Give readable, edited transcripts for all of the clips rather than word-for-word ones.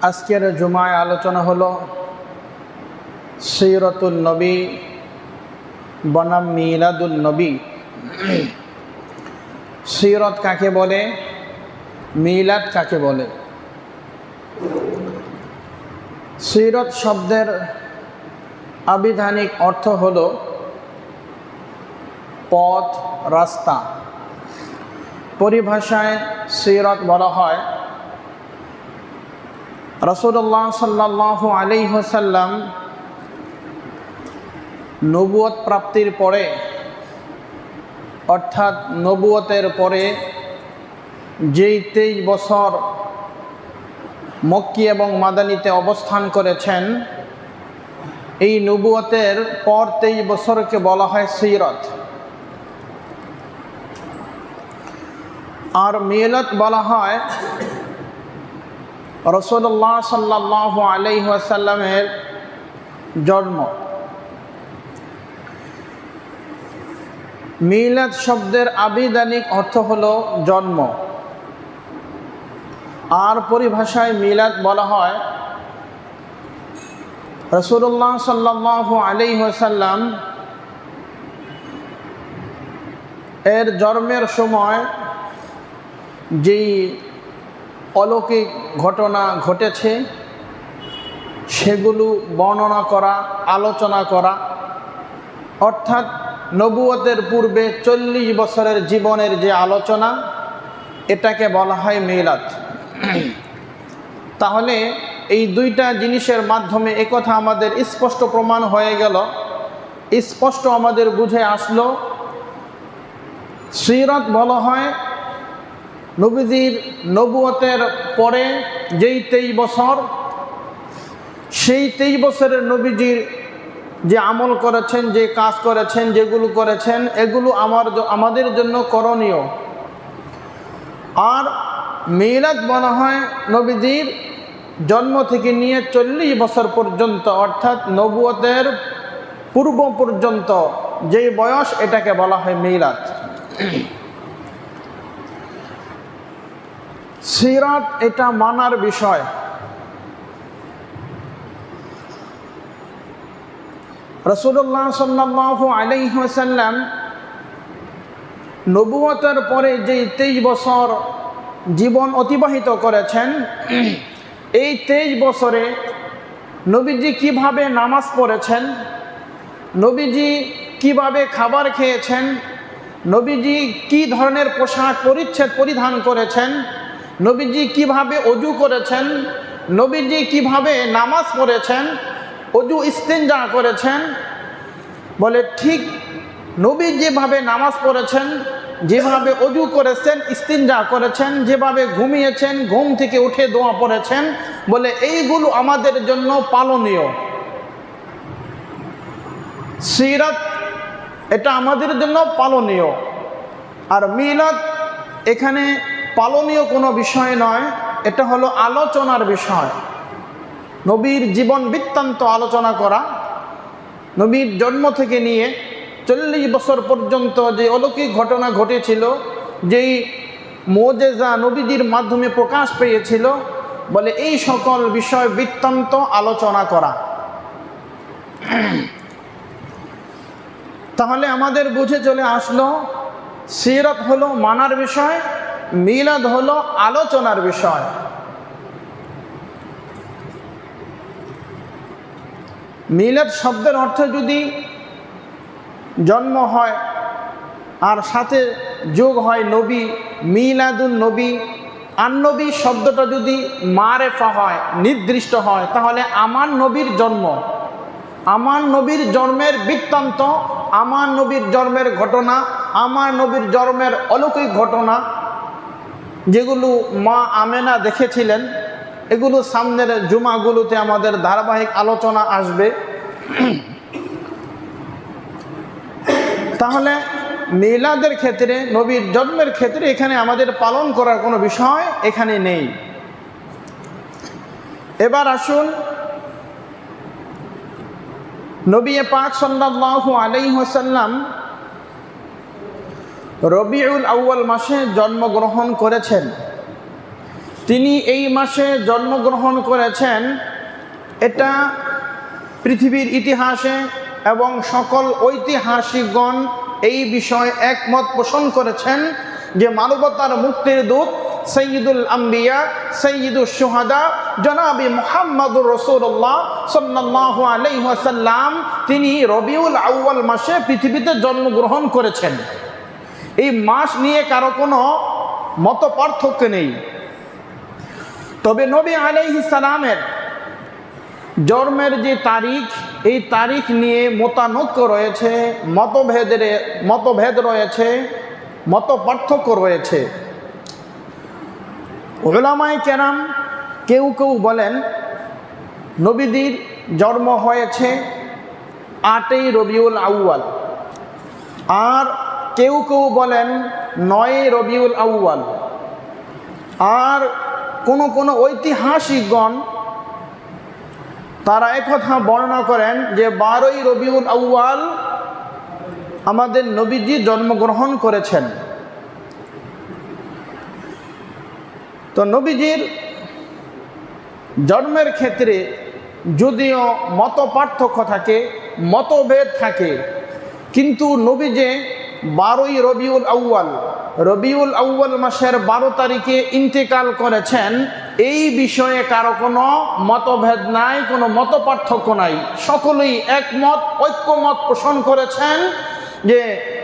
আজকের জুমায় আলোচনা হলো সিরাতুন নবী বনাম মিলাদুন নবী। সিরাত কাকে বলে, মিলাদ কাকে বলে? সিরাত শব্দের আবিধানিক অর্থ হলো পথ, রাস্তা। পরিভাষায় সিরাত বলা হয় রাসূলুল্লাহ সাল্লাল্লাহু আলাইহি ওয়াসাল্লাম নবুয়ত প্রাপ্তির পরে, অর্থাৎ নবুয়তের পরে যেই 23 বছর মক্কি এবং মাদানীতে অবস্থান করেছেন, এই নবুয়তের পর 23 বছরকে বলা হয় সিরাত। আর মিলাদ বলা হয় রাসূলুল্লাহ সাল্লাল্লাহু আলাইহি ওয়াসাল্লামের জন্ম। মিলাদ শব্দের আবিধানিক অর্থ হলো জন্ম। আর পরিভাষায় মিলাদ বলা হয় রাসূলুল্লাহ সাল্লাল্লাহু আলাইহি ওয়াসাল্লাম এর জন্মের সময় যেই অলৌকিক ঘটনা ঘটেছে সেগুলো বর্ণনা করা, আলোচনা করা, অর্থাৎ নবুয়তের পূর্বে 40 বছরের জীবনের যে আলোচনা, এটাকে বলা হয় মিলাদ। তাহলে এই দুইটা জিনিসের মাধ্যমে একথা আমাদের স্পষ্ট প্রমাণ হয়ে গেল, স্পষ্ট আমাদের বুঝে আসলো, সিরাত বলা হয় নবীজির নবুয়তের পরে যেই 23 বছর, সেই 23 বছরের নবীজির যে আমল করেছেন, যে কাজ করেছেন, যেগুলো করেছেন, এগুলো আমাদের জন্য করণীয়। আর মিলাদ বলা হয় নবীজির জন্ম থেকে নিয়ে 40 বছর পর্যন্ত, অর্থাৎ নবুয়তের পূর্ব পর্যন্ত যেই বয়স, এটাকে বলা হয় মিলাদ। সিরাত এটা মানার বিষয়। রাসূলুল্লাহ সাল্লাল্লাহু আলাইহি ওয়াসাল্লাম নবুয়তের পরে যেই 23 বছর জীবন অতিবাহিত করেছেন, এই 23 বছরে নবীজি কিভাবে নামাজ পড়েছেন, নবীজি কিভাবে খাবার খেয়েছেন, নবীজি কি ধরনের পোশাক পরিচ্ছদ পরিধান করেছেন, নবীজি কিভাবে অজু করেছেন, নবীজি কিভাবে নামাজ পড়েছেন, অজু ইস্তেঞ্জা করেছেন, বলে ঠিক নবী যেভাবে নামাজ পড়েছেন, যেভাবে অজু করেছেন, ইস্তেঞ্জা করেছেন, যেভাবে ঘুমিয়েছেন, ঘুম থেকে উঠে দোয়া পড়েছেন, বলে এইগুলো আমাদের জন্য পালনীয়। সিরাত এটা আমাদের জন্য পালনীয়। আর মিলাদ এখানে পালনীয় কোনো বিষয় নয়, এটা হলো আলোচনার বিষয়। নবীর জীবন বৃত্তান্ত আলোচনা করা, নবীর জন্ম থেকে নিয়ে 40 বছর পর্যন্ত যে অলৌকিক ঘটনা ঘটেছিল, যেই মুজিজা নবীজির মাধ্যমে প্রকাশ পেয়েছিল, বলে এই সকল বিষয় বৃত্তান্ত আলোচনা করা। তাহলে আমাদের বুঝে চলে আসলো, সিরাত হলো মানার বিষয়, মিলাদ হলো আলোচনার বিষয়। মিলাদ শব্দের অর্থ যদি জন্ম হয় আর সাথে যোগ হয় নবী, মিলাদুন নবী, আর নবী শব্দটা যদি মারেফা হয়, নির্দিষ্ট হয়, তাহলে আমার নবীর জন্ম, আমার নবীর জন্মের বৃত্তান্ত, আমার নবীর জন্মের ঘটনা, আমার নবীর জন্মের অলৌকিক ঘটনা, যেগুলো মা আমেনা দেখেছিলেন, এগুলো সামনের জুমাগুলোতে আমাদের ধারাবাহিক আলোচনা আসবে। তাহলে মিলাদের ক্ষেত্রে, নবীর জন্মের ক্ষেত্রে এখানে আমাদের পালন করার কোনো বিষয় এখানে নেই। এবার আসুন, নবী পাক সাল্লাল্লাহু আলাইহি ওয়াসাল্লাম রবিউল আউয়াল মাসে জন্মগ্রহণ করেছেন। তিনি এই মাসে জন্মগ্রহণ করেছেন, এটা পৃথিবীর ইতিহাসে এবং সকল ঐতিহাসিকগণ এই বিষয়ে একমত পোষণ করেছেন যে মানবতার মুক্তির দূত সৈয়দুল আম্বিয়া সৈয়দুল শুহাদা জনাবি মুহাম্মদুর রাসূলুল্লাহ সাল্লাল্লাহু আলাইহি ওয়াসাল্লাম তিনি রবিউল আউয়াল মাসে পৃথিবীতে জন্মগ্রহণ করেছেন। এই মাস নিয়ে কারো কোনো মত পার্থক্য নেই। তবে নবী আলাইহিস সালামের জন্মের যে তারিখ, এই তারিখ নিয়ে মতানৈক্য রয়েছে, মতভেদ রয়েছে, মত পার্থক্য রয়েছে। উলামায়ে কেরাম কেউ কেউ বলেন নবীজির জন্ম হয়েছে 8ই রবিউল আউয়াল, আর কেউ কেউ বলেন 9ই রবিউল আউয়াল, আর কোন ঐতিহাসিকগণ তারা একথা বর্ণনা করেন যে 12ই রবিউল আউয়াল আমাদের নবীজি জন্মগ্রহণ করেছেন। তো নবীজির জন্মের ক্ষেত্রে যদিও মত পার্থক্য থাকে, মতভেদ থাকে, কিন্তু নবী যে 12ই রবিউল আউয়াল মাসের 12 তারিখে ইন্তেকাল করেছেন, এই বিষয়ে কারো কোনো মতভেদ নাই, কোনো মত পার্থক্য নাই। সকলেই একমত, ঐক্যমত পোষণ করেছেন যে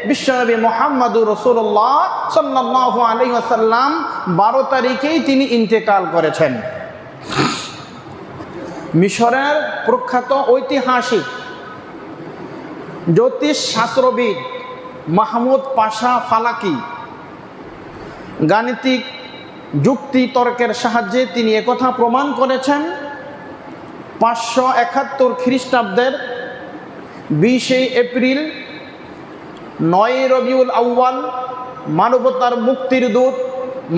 বিশ্বনবী মুহাম্মদুর রাসূলুল্লাহ সাল্লাল্লাহু আলাইহি ওয়াসাল্লাম 12 তারিখেই তিনি ইন্তেকাল করেছেন। মিশরের প্রখ্যাত ঐতিহাসিক জ্যোতিষ শাস্ত্রবিদ মাহমুদ পাশা ফালাকি গাণিতিক যুক্তি তর্কের সাহায্যে তিনি একথা প্রমাণ করেছেন 571 খ্রিস্টাব্দের 20 এপ্রিল 9ই রবিউল আউয়াল মানবতার মুক্তির দূত,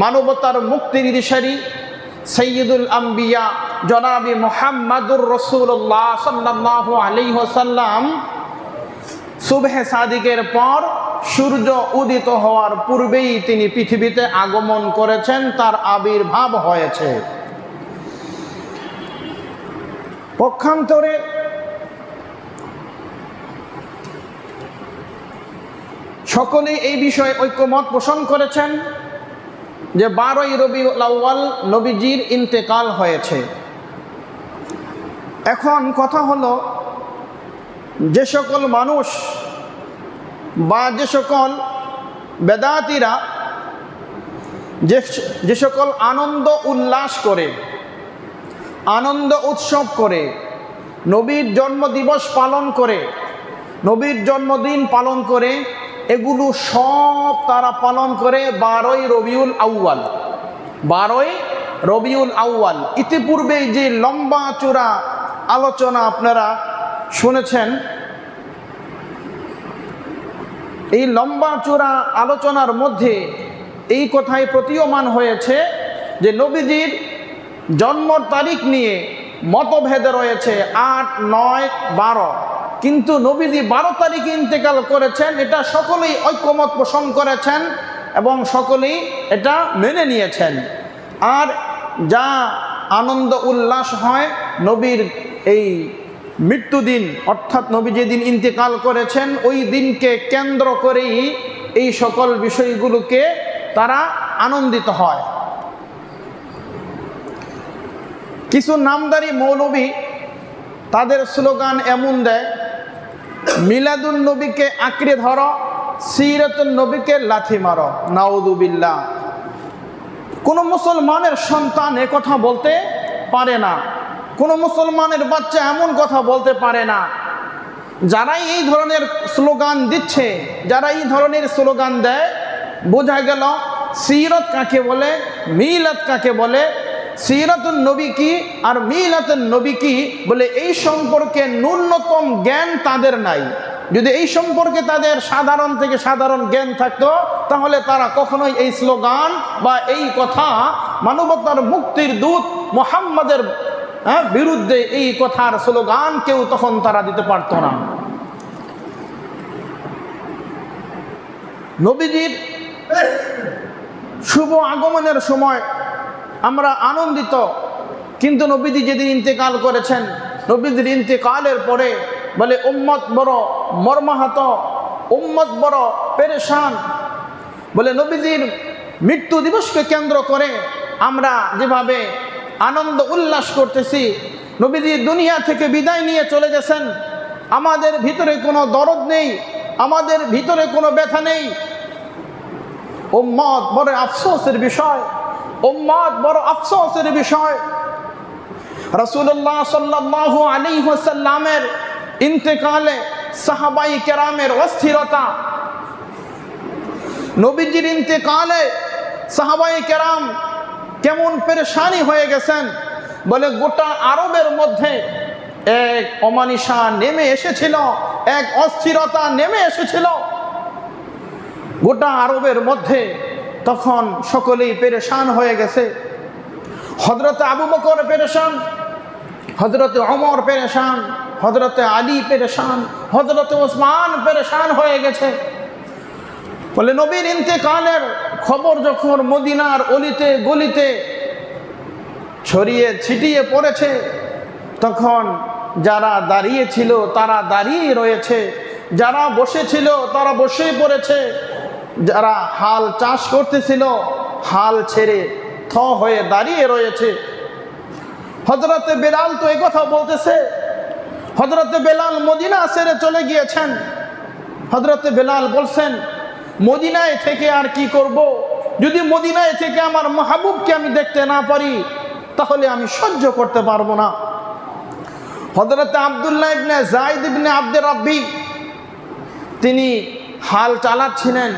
মানবতার মুক্তির দিশারি সৈয়দুল আম্বিয়া জনাবি মুহাম্মদুর রাসূলুল্লাহ সাল্লাল্লাহু আলাইহি ওয়াসাল্লাম সুবহে সাদিকের পর সূর্য উদিত হওয়ার পূর্বেই তিনি পৃথিবীতে আগমন করেছেন, তার আবির্ভাব হয়েছে। পক্ষান্তরে সকলে এই বিষয়ে ঐক্যমত পোষণ করেছেন যে 12ই রবিউল আউয়াল নবীজির ইন্তেকাল হয়েছে। এখন কথা হলো, যে সকল মানুষ বা যে সকল বেদাতীরা যে সকল আনন্দ উল্লাস করে, আনন্দ উৎসব করে, নবীর জন্মদিবস পালন করে, নবীর জন্মদিন পালন করে, এগুলো সব তারা পালন করে 12ই রবিউল আউয়াল। 12ই রবিউল আউয়াল ইতিপূর্বে যে লম্বা চূড়া আলোচনা আপনারা শুনেছেন, এই লম্বা চূড়া আলোচনার মধ্যে এই কথাই প্রতীয়মান হয়েছে যে নবীজির জন্ম তারিখ নিয়ে মতভেদ রয়েছে 8, 9, 12, কিন্তু নবীজি 12 তারিখে ইন্তেকাল করেছেন, এটা সকলেই ঐক্যমত পোষণ করেছেন এবং সকলেই এটা মেনে নিয়েছেন। আর যা আনন্দ উল্লাস হয় নবীর এই মৃত্যুদিন, অর্থাৎ নবী যেদিন ইন্তেকাল করেছেন ওই দিনকে কেন্দ্র করেই এই সকল বিষয়গুলোকে তারা আনন্দিত হয়। কিছু নামদারি মৌলবী তাদের স্লোগান এমন দেয়, মিলাদুন নবীকে আঁকড়ে ধরো, সিরাতুন নবীকে লাথি মারো। নাউযুবিল্লাহ। কোনো মুসলমানের সন্তান এ কথা বলতে পারে না, কোনো মুসলমানের বাচ্চা এমন কথা বলতে পারে না। যারাই এই ধরনের স্লোগান দিচ্ছে, যারা এই ধরনের স্লোগান দেয়, বোঝা গেল সিরাত কাকে বলে, মিলাদ কাকে বলে, সিরাতুন নবী কি আর মিলাতুন নবী কি বলে এই সম্পর্কে ন্যূনতম জ্ঞান তাদের নাই। যদি এই সম্পর্কে তাদের সাধারণ থেকে সাধারণ জ্ঞান থাকতো তাহলে তারা কখনোই এই স্লোগান বা এই কথা মানবতার মুক্তির দূত মুহাম্মাদের বিরুদ্ধে এই কথার স্লোগান কেউ তখন তারা দিতে পারত না। নবীজির শুভ আগমনের সময় আমরা আনন্দিত। কিন্তু নবীজি যেদিন ইন্তেকাল করেছেন, নবীজির ইন্তেকালের পরে বলে উম্মত বড় মর্মাহত, উম্মত বড় পেরেশান। বলে নবীজির মৃত্যু দিবসকে কেন্দ্র করে আমরা যেভাবে আনন্দ উল্লাস করতেছি, নবীজি দুনিয়া থেকে বিদায় নিয়ে চলে গেছেন, আমাদের ভিতরে কোনো দরদ নেই, আমাদের ভিতরে কোনো ব্যথা নেই। উম্মত বড় আফসোসের বিষয়, উম্মত বড় আফসোসের বিষয়। রাসূলুল্লাহ সাল্লাল্লাহু আলাইহি ওয়াসাল্লামের ইন্তেকালে সাহাবাই কেরামের অস্থিরতা, নবীজির ইন্তেকালে সাহাবাই কেরাম কেমন পেরেশানি হয়ে গেছেন। বলে গোটা আরবের মধ্যে এক অমানিসা নেমে এসেছিল, এক অস্থিরতা নেমে এসেছিল গোটা আরবের মধ্যে। তখন সকলেই পেরেশান হয়ে গেছে। হযরতে আবু বকর পেরেশান, হযরতে ওমর পেরেশান, হযরতে আলী পেরেশান, হযরতে ওসমান পেরেশান হয়ে গেছে। বলে নবীর ইন্তেকালের খবর যখন মদিনার অলিতে গলিতে ছড়িয়ে ছিটিয়ে পড়েছে, তখন যারা দাঁড়িয়ে ছিল তারা দাঁড়িয়ে রয়েছে, যারা বসেছিল তারা বসে পড়েছে, যারা হাল চাষ করতেছিল হাল ছেড়ে থ হয়ে দাঁড়িয়ে রয়েছে। হযরতে বেলাল তো এই কথা বলতেছে, হযরতে বেলাল মদিনা ছেড়ে চলে গিয়েছেন। হযরতে বেলাল বলছেন, মদিনায় থেকে আর কি করব? যদি মদিনায় থেকে আমার মাহবুবকে আমি দেখতে না পারি তাহলে আমি সহ্য করতে পারবো না। হযরতে আব্দুল্লাহ ইবনে যায়েদ ইবনে আব্দে রাব্বি তিনি হাল চালাচ্ছিলেন।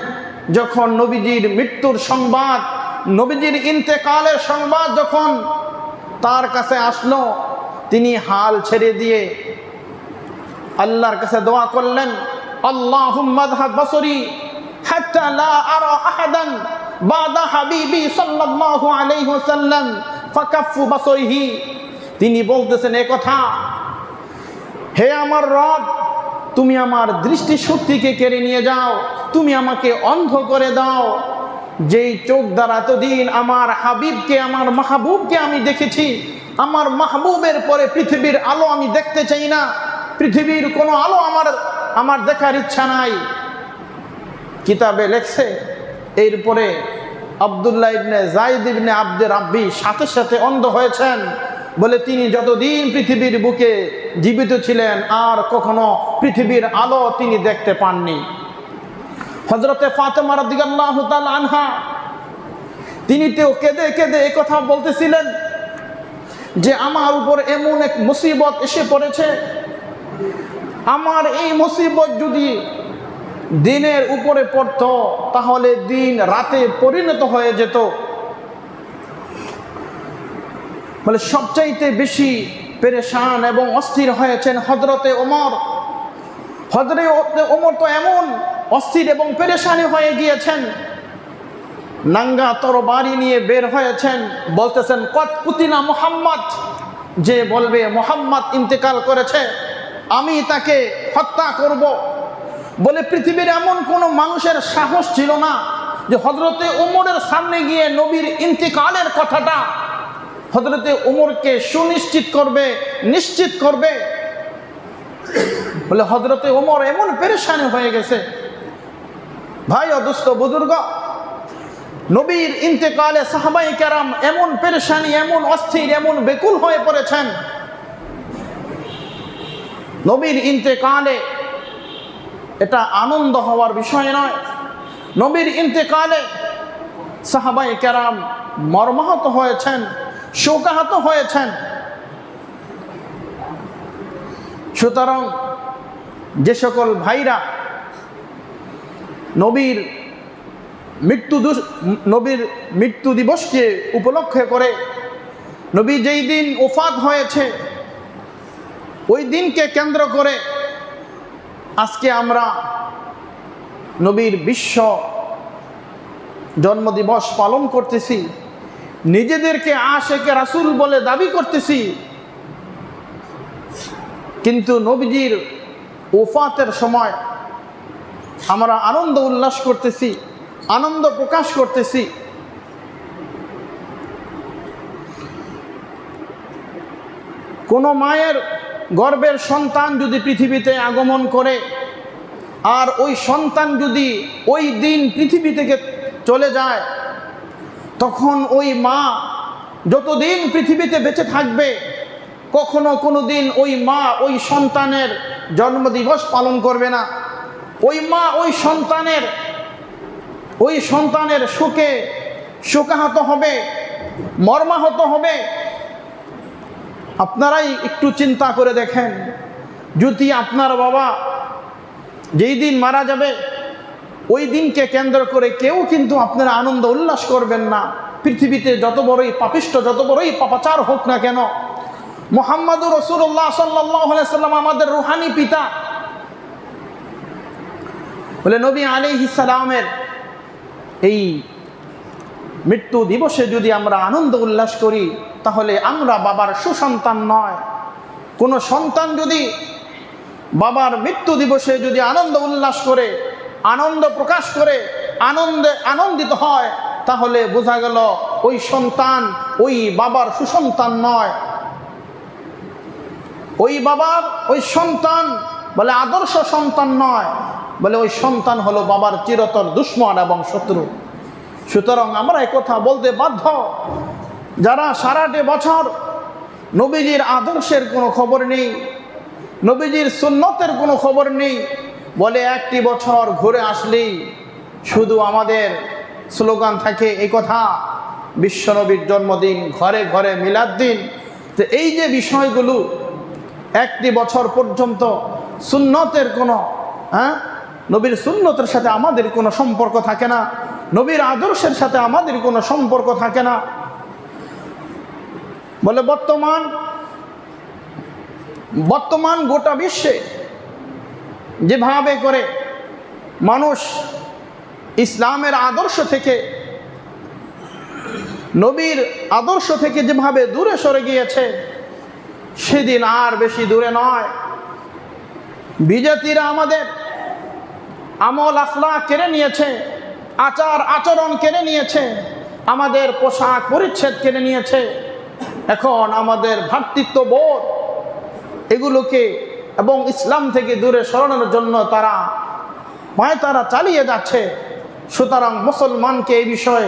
যখন নবীজির মৃত্যুর সংবাদ, নবীজির ইন্তেকালের সংবাদ যখন তার কাছে আসলো, তিনি হাল ছেড়ে দিয়ে আল্লাহর কাছে দোয়া করলেন, আল্লাহুম্মা যহাব বসরি হাত্তা লা আরা আহাদান বাদা হাবিবি সাল্লাল্লাহু আলাইহি ওয়াসাল্লাম ফাকাফফু বসরিহি। তিনি বলতেছেন এই কথা, হে আমার রব, তুমি আমার দৃষ্টি শক্তিকে কেড়ে নিয়ে যাও, তুমি আমাকে অন্ধ করে দাও। যেই চোখ দ্বারা এতদিন আমার হাবিবকে, আমার মাহবুবকে আমি দেখেছি, আমার মাহবুবের পরে পৃথিবীর আলো আমি দেখতে চাই না, পৃথিবীর কোনো আলো আমার দেখার ইচ্ছা নাই। কিতাবে লেখছে এরপরে আব্দুল্লাহ ইবনে যায়েদ ইবনে আব্দে রাব্বি সাথে সাথে অন্ধ হয়েছেন। বলে তিনি যতদিন পৃথিবীর বুকে জীবিত ছিলেন আর কখনো পৃথিবীর আলো তিনি দেখতে পাননি। হযরতে ফাতেমা রাদিয়াল্লাহু তাআলা আনহা তিনি তো কেঁদে কেঁদে এই কথা বলতেছিলেন যে আমার উপর এমন এক মুসিবত এসে পড়েছে, আমার এই মুসিবত যদি দিনের উপরে পড়তো তাহলে দিন রাতে পরিণত হয়ে যেত। বলে সবচাইতে বেশি পেরেশান এবং অস্থির হয়েছেন হযরতে ওমর। হযরতে ওমর তো এমন অস্থির এবং পেরেশানি হয়ে গিয়েছেন, নাঙ্গা তরবারি নিয়ে বের হয়েছেন, বলতেছেন কত কুতিনা মুহাম্মদ, যে বলবে মুহাম্মদ ইন্তেকাল করেছে আমি তাকে হত্যা করব। বলে পৃথিবীর এমন কোনো মানুষের সাহস ছিল না যে হযরতে ওমরের সামনে গিয়ে নবীর ইন্তেকালের কথাটা হযরতে ওমরকে সুনিশ্চিত করবে, নিশ্চিত করবে। বলে হযরতে ওমর এমন পেরেশানি হয়ে গেছে। ভাই ও দোস্ত বুজুর্গ, নবীর ইন্তেকালে সাহাবায়ে কেরাম এমন পেরেশানি, এমন অস্থির, এমন বেকুল হয়ে পড়েছেন। নবীর ইন্তেকালে এটা আনন্দ হওয়ার বিষয় নয়। নবীর ইন্তেকালে সাহাবায়ে কেরাম মর্মাহত হয়েছেন, শোকাহত হয়েছেন। সুতরাং যে সকল ভাইরা নবীর মৃত্যু দিবসকে উপলক্ষে করে, নবী যেই দিন ওফাত হয়েছে ওই দিনকে কেন্দ্র করে আজকে আমরা নবীর বিশ্ব জন্মদিবস পালন করতেছি, নিজেদেরকে আশেকে রাসূল বলে দাবি করতেছি, কিন্তু নবীজির ওফাতের সময় আমরা আনন্দ উল্লাস করতেছি, আনন্দ প্রকাশ করতেছি। কোনো মায়ের গর্ভের সন্তান যদি পৃথিবীতে আগমন করে আর ওই সন্তান যদি ওই দিন পৃথিবী থেকে চলে যায়, তখন ওই মা যতদিন পৃথিবীতে বেঁচে থাকবে কখনো কোনো দিন ওই মা ওই সন্তানের জন্মদিবস পালন করবে না। ওই মা ওই সন্তানের শোকে শোকাহত হবে, মর্মাহত হবে। আপনারাই একটু চিন্তা করে দেখেন, যদি আপনার বাবা যেই দিন মারা যাবে ওই দিনকে কেন্দ্র করে কেউ কিন্তু আপনারা আনন্দ উল্লাস করবেন না। পৃথিবীতে যত বড়ই পাপিষ্ঠ, যত বড়ই পাপাচার হোক না কেন, মুহাম্মদুর রাসূলুল্লাহ সাল্লাল্লাহু আলাইহি সাল্লাম আমাদের রূহানি পিতা, বলে নবী আলাইহিস সালামের এই মৃত্যু দিবসে যদি আমরা আনন্দ উল্লাস করি তাহলে আমরা বাবার সুসন্তান নয়। কোনো সন্তান যদি বাবার মৃত্যু দিবসে যদি আনন্দ উল্লাস করে, আনন্দ প্রকাশ করে, আনন্দিত হয়, তাহলে বোঝা গেল ওই সন্তান ওই বাবার সুসন্তান নয়। ওই সন্তান বলে আদর্শ সন্তান নয়, বলে ওই সন্তান হলো বাবার চিরতর দুশ্মন এবং শত্রু। সুতরাং আমরা এই কথা বলতে বাধ্য, যারা সারাটি বছর নবীজির আদর্শের কোনো খবর নেই, নবীজির সুন্নতের কোনো খবর নেই, বলে একটি বছর ঘুরে আসলেই শুধু আমাদের স্লোগান থাকে এই কথা, বিশ্বনবীর জন্মদিন, ঘরে ঘরে মিলাদ দিন। তো এই যে বিষয়গুলো একটি বছর পর্যন্ত সুন্নতের কোনো নবীর সুন্নতের সাথে আমাদের কোনো সম্পর্ক থাকে না, নবীর আদর্শের সাথে আমাদের কোনো সম্পর্ক থাকে না। বলে বর্তমান গোটা বিশ্বে যেভাবে করে মানুষ ইসলামের আদর্শ থেকে, নবীর আদর্শ থেকে যেভাবে দূরে সরে গিয়েছে, সেদিন আর বেশি দূরে নয়। বিজাতিরা আমাদের আমল আখলাক কেড়ে নিয়েছে, আচার আচরণ কেড়ে নিয়েছে, আমাদের পোশাক পরিচ্ছদ কেড়ে নিয়েছে। এখন আমাদের ভ্রাতৃত্ববোধ এগুলোকে এবং ইসলাম থেকে দূরে সরানোর জন্য তারা চালিয়ে যাচ্ছে। সুতরাং মুসলমানকে এই বিষয়ে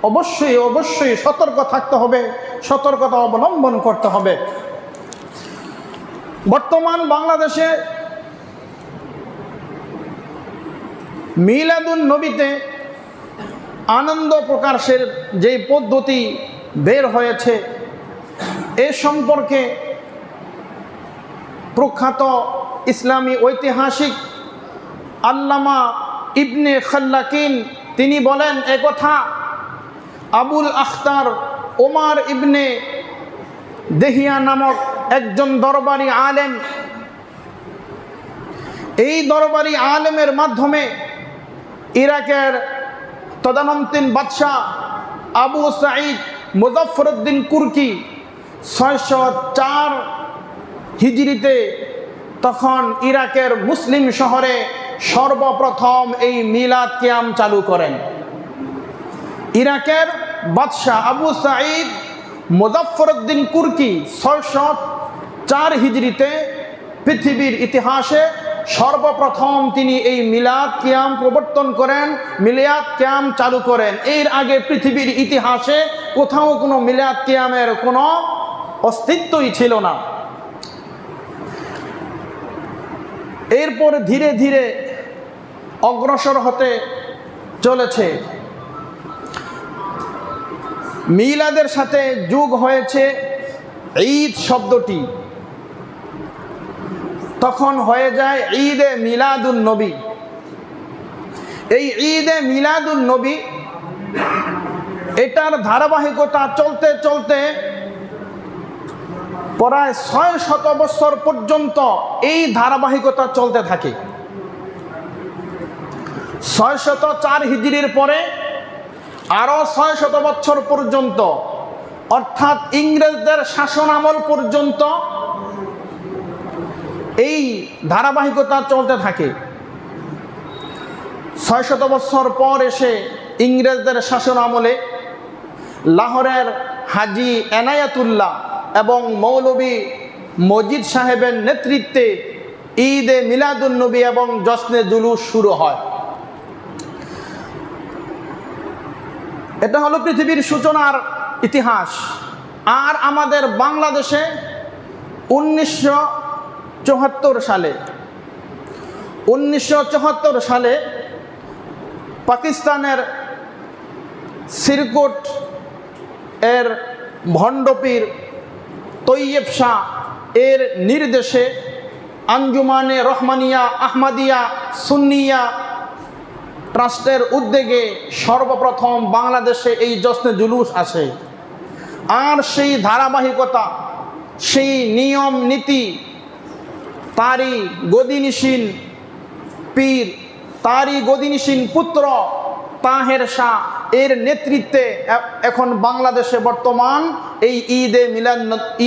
অবশ্যই সতর্ক থাকতে হবে, সতর্কতা অবলম্বন করতে হবে। বর্তমান বাংলাদেশে মিলাদুন নবীতে আনন্দ প্রকাশের যে পদ্ধতি বের হয়েছে, এ সম্পর্কে প্রখ্যাত ইসলামী ঐতিহাসিক আল্লামা ইবনে খাল্লাকিন তিনি বলেন একথা। আবুল আখতার ওমর ইবনে দেহিয়া নামক একজন দরবারি আলেম, এই দরবারি আলেমের মাধ্যমে ইরাকের তদানীন্তন বাদশাহ আবু সাঈদ মুজাফফরউদ্দিন কুরকি 604 হিজরিতে তখন ইরাকের মুসলিম শহরে সর্বপ্রথম এই মিলাদ কিয়াম চালু করেন। ইরাকের বাদশাহ আবু সাঈদ মুজাফফরউদ্দিন কুরকি 604 হিজরিতে পৃথিবীর ইতিহাসে সর্বপ্রথম তিনি এই মিলাদ কিয়াম প্রবর্তন করেন, মিলাদ কিয়াম চালু করেন। এর আগে পৃথিবীর ইতিহাসে কোথাও কোনো মিলাদ কিয়ামের কোনো অস্তিত্বই ছিল না। এরপর ধীরে ধীরে অগ্রসর হতে চলেছে। মিলাদের সাথে যোগ হয়েছে ঈদ শব্দটি, তখন হয়ে যায় ঈদে মিলাদুন নবী। এই ঈদে মিলাদুন নবী এটার ধারাবাহিকতা চলতে চলতে প্রায় 600 বছর পর্যন্ত এই ধারাবাহিকতা চলতে থাকে। 604 হিজরির পরে আরো 600 বছর পর্যন্ত, অর্থাৎ ইংরেজদের শাসন আমল পর্যন্ত এই ধারাবাহিকতা চলতে থাকে। 600 বছর পর এসে ইংরেজদের শাসন আমলে লাহোরের হাজি এনায়েতুল্লাহ এবং মৌলভী মসজিদ সাহেবের নেতৃত্বে ঈদে মিলাদুন নবী এবং জশ্নে জুলুস শুরু হয়। এটা হলো পৃথিবীর সূচনার ইতিহাস। আর আমাদের বাংলাদেশে 1974 সালে পাকিস্তানের সিরকুট এর ভণ্ডপীর তৈয়ব শাহ এর নির্দেশে আঞ্জুমানে রহমানিয়া আহমদিয়া সুন্নিয়া ট্রাস্টের উদ্যোগে সর্বপ্রথম বাংলাদেশে এই জশ্নে জুলুস আসে। আর সেই ধারাবাহিকতা, সেই নিয়ম নীতি তারই গদিনিসীন পীর, তারই গদিনিসীন পুত্র তাহের শাহ এর নেতৃত্বে এখন বাংলাদেশে বর্তমান এই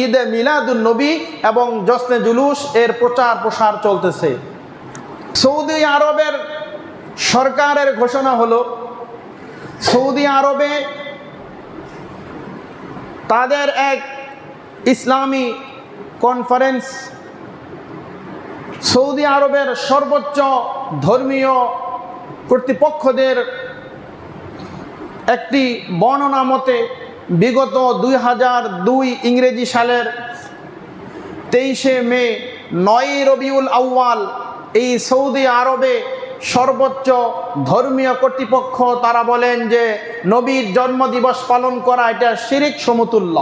ঈদে মিলাদুন নবী এবং জশ্নে জুলুস এর প্রচার প্রসার চলতেছে। সৌদি আরবের সরকারের ঘোষণা হলো, সৌদি আরবে তাদের এক ইসলামী কনফারেন্স, সৌদি আরবের সর্বোচ্চ ধর্মীয় কর্তৃপক্ষদের একটি বর্ণনা মতে বিগত 2002 ইংরেজি সালের 23শে মে 9 রবিউল আউয়াল এই সৌদি আরবে সর্বোচ্চ ধর্মীয় কর্তৃপক্ষ তারা বলেন যে নবীর জন্মদিবস পালন করা এটা শিরিক সমতুল্য।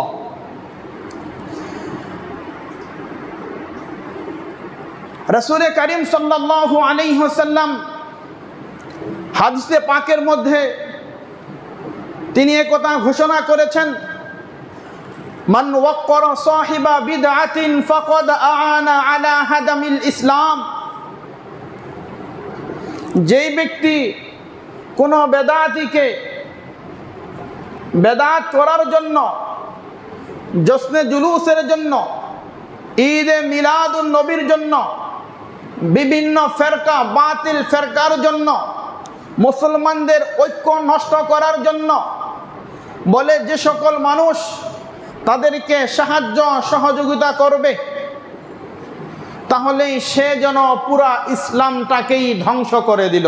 রাসূল করিম সাল্লাল্লাহু আলাইহি ওয়াসাল্লাম হাদিসে পাকের মধ্যে তিনি একথা ঘোষণা করেছেন, মান ওয়াক্কারা সাহিবা বিদআতিন ফাকাদ আ'আনা আলা হাদামিল ইসলাম। যেই ব্যক্তি কোনো বেদাতিকে বেদাত করার জন্য, জশ্নে জুলুসের জন্য, ঈদে মিলাদুন নবীর জন্য, বিভিন্ন ফেরকা বাতিল ফেরকার জন্য, মুসলমানদের ঐক্য নষ্ট করার জন্য বলে যে সকল মানুষ তাদেরকে সাহায্য সহযোগিতা করবে, তাহলেই সে যেন পুরা ইসলামটাকেই ধ্বংস করে দিল।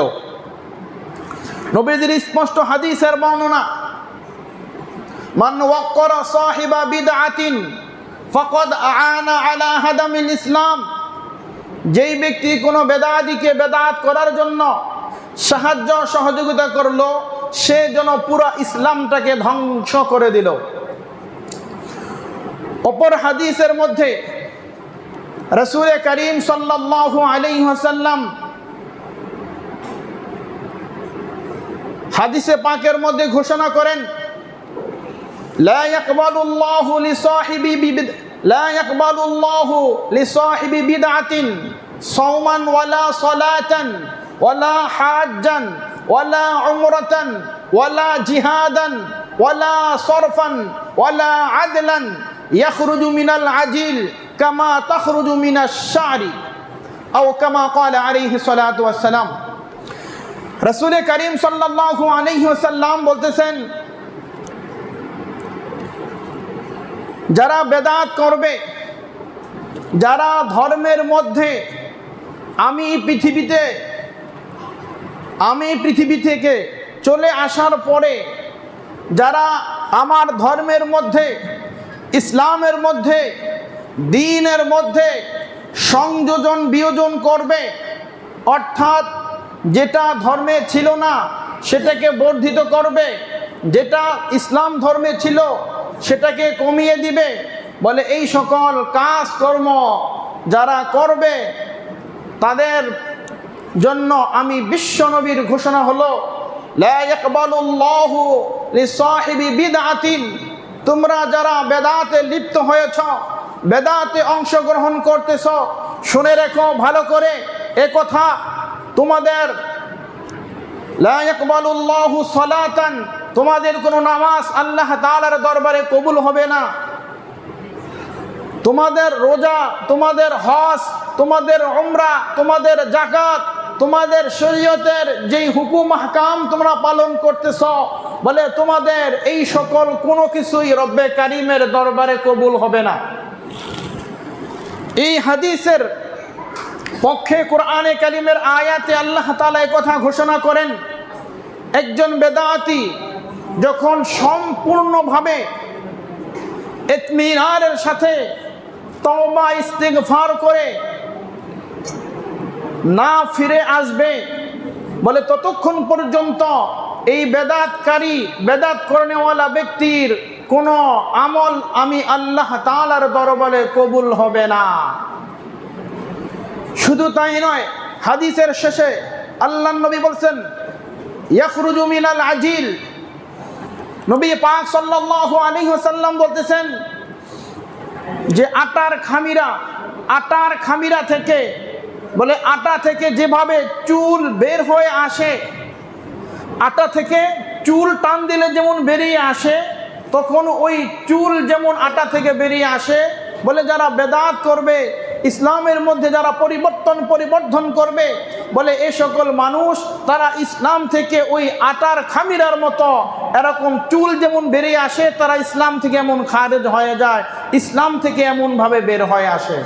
নবীজির স্পষ্ট হাদিসের বর্ণনা, মান ওয়াক্কারা সাহিবা বিদআতিন ফাকাদ আ'আনা আলা হাদামিল ইসলাম। যেই ব্যক্তি কোনো বেদাতিকে বেদাত করার জন্য সাহায্য সহযোগিতা করলো, সে যেন পুরা ইসলামটাকে ধ্বংস করে দিল। অপর হাদিসের মধ্যে রাসূল করিম সাল্লাল্লাহু আলাইহি ওয়াসাল্লাম হাদিসে পাকের মধ্যে ঘোষণা করেন, লা ইয়াকবালুল্লাহু লিসাহিবি বিদআতিন সাওমান ওয়ালা সালাতান ওয়ালা হাজ্জান ওয়ালা উমরাতান ওয়ালা জিহাদান ওয়ালা সরফান ওয়ালা আদলান ইয়াখরুজু মিনাল আজিল কামা তাখরুজু মিনাশ শারি আও কামা ক্বালা আলাইহি সালাতু ওয়াস সালাম। রাসূল করিম সাল্লাল্লাহু আলাইহি ওয়াসাল্লাম বলতেছেন, যারা বেদাত করবে, যারা ধর্মের মধ্যে আমি পৃথিবী থেকে চলে আসার পরে যারা আমার ধর্মের মধ্যে, ইসলামের মধ্যে, দ্বীনের মধ্যে সংযোজন বিয়োজন করবে, অর্থাৎ যেটা ধর্মে ছিল না সেটাকে বর্ধিত করবে, যেটা ইসলাম ধর্মে ছিল সেটাকে কমিয়ে দিবে, বলে এই সকল কাজকর্ম যারা করবে তাদের জন্য আমি বিশ্ব নবীর ঘোষণা হলো, লা ইয়াকবালুল্লাহু লিসাহিবি বিদআতিন। তোমরা যারা বেদাতে লিপ্ত হয়েছ, বেদাতে অংশগ্রহণ করতেছ, শুনে রেখো ভালো করে এ কথা, তোমাদের লা ইয়াকবালুল্লাহু সালাতান, তোমাদের কোনো নামাজ আল্লাহ তাআলার দরবারে কবুল হবে না। তোমাদের রোজা, তোমাদের হজ, তোমাদের উমরা, তোমাদের যাকাত, তোমাদের শরীয়তের যেই হুকুম আহকাম তোমরা পালন করতেছ, বলে তোমাদের এই সকল কোনো কিছুই রব্বে কারিমের দরবারে কবুল হবে না। এই হাদিসের পক্ষে কোরআনে কারিমের আয়াতে আল্লাহ তাআলা এই কথা ঘোষণা করেন, একজন বেদাতি যখন সম্পূর্ণভাবে ইতমিনানের সাথে তওবা ইস্তিগফার করে না ফিরে আসবে, বলে ততক্ষণ পর্যন্ত এই বেদাতকারী বেদাত করেনেওয়ালা ব্যক্তির কোনো আমল আমি আল্লাহ তাআলার দরবারে কবুল হবে না। শুধু তাই নয়, হাদিসের শেষে আল্লাহর নবী বলছেন ইয়াখরুজু মিনাল আজিল, নবী পাক সাল্লাল্লাহু আলাইহি ওয়াসাল্লাম বলতেছেন যে আটার খামিরা থেকে, বলে আটা থেকে যেভাবে চুল বের হয়ে আসে, আটা থেকে চুল টান দিলে যেমন বেরিয়ে আসে, তখন ওই চুল যেমন আটা থেকে বেরিয়ে আসে, বলে যারা বেদাত করবে, ইসলামের মধ্যে যারা পরিবর্তন করবে, বলে এই সকল মানুষ তারা ইসলাম থেকে ওই আটার খামিরার মতো এরকম চুল যেমন বেরিয়ে আসে, তারা ইসলাম থেকে এমন খারেজ হয়ে যায়, ইসলাম থেকে এমনভাবে বের হয়ে আসে।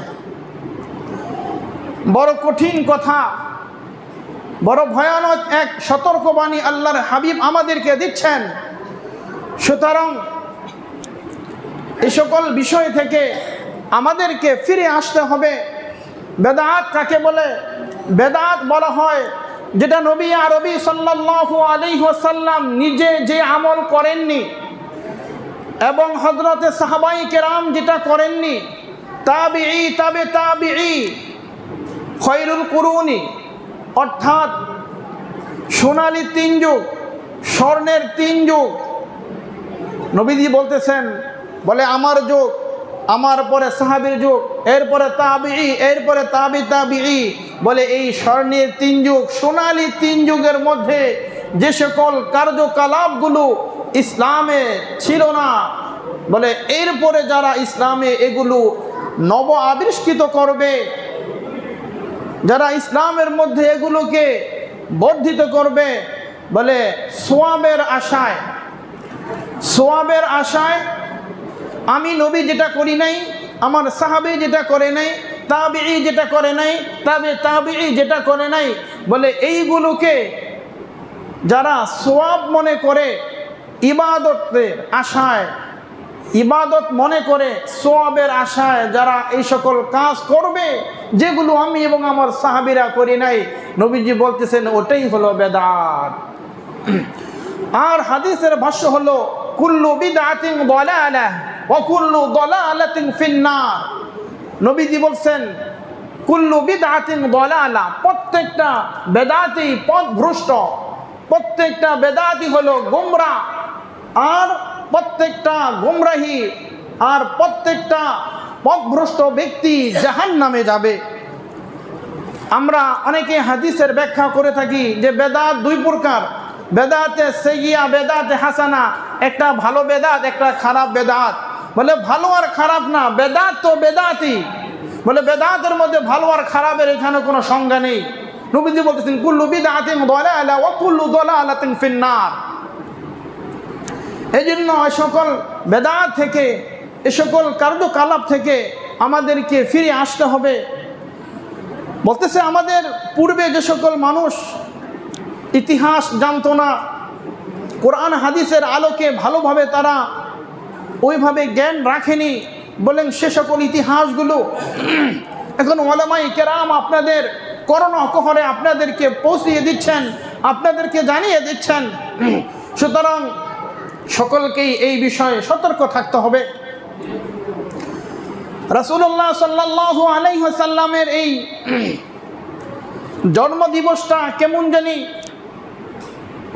বড় কঠিন কথা, বড় ভয়ানক এক সতর্কবাণী আল্লাহর হাবিব আমাদেরকে দিচ্ছেন। সুতরাং এই সকল বিষয় থেকে আমাদেরকে ফিরে আসতে হবে। বেদাত কাকে বলে? বেদাত বলা হয় যেটা নবী আরবি সাল্লাল্লাহু আলাইহি ওয়াসাল্লাম নিজে যে আমল করেননি এবং হযরতে সাহাবায়ে কেরাম যেটা করেননি, তাবিঈ তাবে তাবিঈ খয়রুল কুরুনি, অর্থাৎ সোনালী 3 যুগ, স্বর্ণের 3 যুগ, নবীজি বলতেছেন, বলে আমার যুগ, আমার পরে সাহাবীর যুগ, এরপরে তাবিঈ, এরপরে তাবিঈ, বলে এই স্বর্ণের 3 যুগ, সোনালী 3 যুগের মধ্যে যে সকল কার্যকলাপগুলো ইসলামে ছিল না, বলে এরপরে যারা ইসলামে এগুলো নব আবিষ্কৃত করবে, যারা ইসলামের মধ্যে এগুলোকে বর্ধিত করবে, বলে সোয়াবের আশায় আমি নবী যেটা করি নাই, আমার সাহাবী যেটা করে নাই, তাবিঈ যেটা করে নাই, তাবিঈ যেটা করে নাই, বলে এইগুলোকে যারা সোয়াব মনে করে, ইবাদতের আশায়, ইবাদত মনে করে সোয়াবের আশায় যারা এই সকল কাজ করবে যেগুলো আমি এবং আমার সাহাবীরা করি নাই, নবীজি বলতেছেন ওটাই হলো বেদাত। আর হাদিসের ভাষ্য হলো কুল্লু বিদআতিন দালালাহ ওয়া কুল্লু দালালাতিন ফিন্নার। নবীজি বলছেন কুল্লু বিদআতিন দালালাহ, প্রত্যেকটা বেদাতি পথভ্রষ্ট, প্রত্যেকটা বেদাতি হলো গোমরা, আর প্রত্যেকটা গোমরাহি আর প্রত্যেকটা পথভ্রষ্ট ব্যক্তি জাহান্নামে যাবে। আমরা অনেকে হাদিসের ব্যাখ্যা করে থাকি যে বেদাত 2 প্রকার, বেদাতে সাইয়্যিয়া, বেদাতে হাসানা, একটা ভালো বেদাত, একটা খারাপ বেদাত। বলে ভালো আর খারাপ না, বেদাত তো বেদাতই, বলে বেদাতের মধ্যে ভালো আর খারাপের এখানে কোনো সংজ্ঞা নেই। নবীজি বলতেছেন কুল্লু বিদআতিন দালালাহ ওয়া কুল্লু দালালাতিন ফিন্নার। এই জন্য এই সকল বেদাত থেকে, এ সকল কার্যকলাপ থেকে আমাদেরকে ফিরে আসতে হবে। বলতেছে আমাদের পূর্বে যে সকল মানুষ ইতিহাস জানতো না, কোরআন হাদিসের আলোকে ভালোভাবে তারা ওইভাবে জ্ঞান রাখেনি, বলেন সে সকল ইতিহাসগুলো এখন উলামায়ে কেরাম আপনাদের করোনা কহরে আপনাদেরকে পৌঁছিয়ে দিচ্ছেন, আপনাদেরকে জানিয়ে দিচ্ছেন। সুতরাং সকলকেই এই বিষয়ে সতর্ক থাকতে হবে। রাসূলুল্লাহ সাল্লাল্লাহু আলাইহি ওয়াসাল্লামের এই জন্মদিবসটা কেমন জানি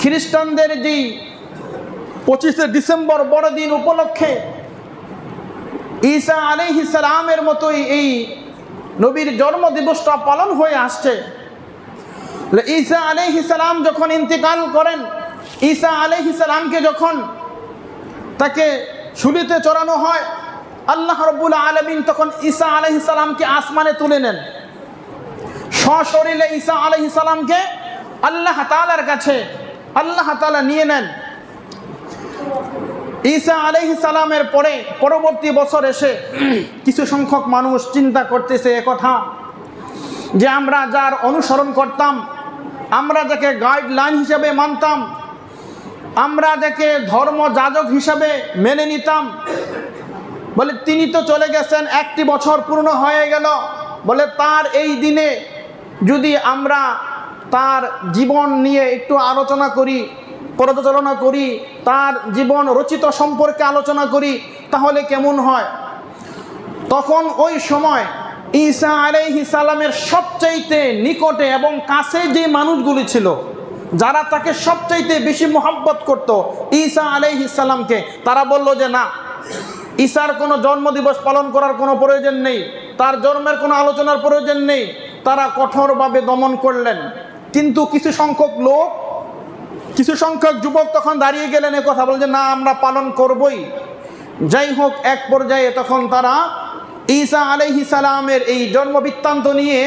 খ্রিস্টানদের যেই 25শে ডিসেম্বর বড়দিন উপলক্ষে ঈসা আলাইহিস সালামের মতোই এই নবীর জন্মদিবসটা পালন হয়ে আসছে। ঈসা আলাইহিস সালাম যখন ইন্তেকাল করেন, ঈসা আলাইহিস সালামকে যখন তাকে শুলিতে চড়ানো হয়, আল্লাহ রাব্বুল আলামিন তখন ঈসা আলাইহিস সালামকে আসমানে তুলে নেন। সশরীরে ঈসা আলাইহিস সালামকে আল্লাহ তাআলার কাছে আল্লাহ তাআলা নিয়ে নেন। ঈসা আলাইহিস সালামের পরবর্তী বছর এসে কিছু সংখ্যক মানুষ চিন্তা করতেছে একথা যে আমরা যার অনুসরণ করতাম, আমরা যাকে গাইডলাইন হিসেবে মানতাম, আমরা যাকে ধর্ম যাজক হিসাবে মেনে নিতাম, বলে তিনি তো চলে গেছেন, একটি বছর পূর্ণ হয়ে গেল, বলে তার এই দিনে যদি আমরা তার জীবন নিয়ে একটু আলোচনা করি, পর্যালোচনা করি, তার জীবন রচিত সম্পর্কে আলোচনা করি, তাহলে কেমন হয়? তখন ওই সময় ঈসা আলাইহিস সালামের সবচাইতে নিকটে এবং কাছে যে মানুষগুলি ছিল, যারা তাকে সবচাইতে বেশি মহব্বত করত ঈসা আলাইহিস সালামকে, তারা বলল যে না, ঈসার কোনো জন্মদিবস পালন করার কোনো প্রয়োজন নেই, তার জন্মের কোনো আলোচনার প্রয়োজন নেই। তারা কঠোরভাবে দমন করলেন। কিন্তু কিছু সংখ্যক যুবক তখন দাঁড়িয়ে গেলেন, এ কথা বলে যে না, আমরা পালন করবই। যাই হোক, এক পর্যায়ে তখন তারা ঈসা আলাইহিস সালামের এই জন্ম বৃত্তান্ত নিয়ে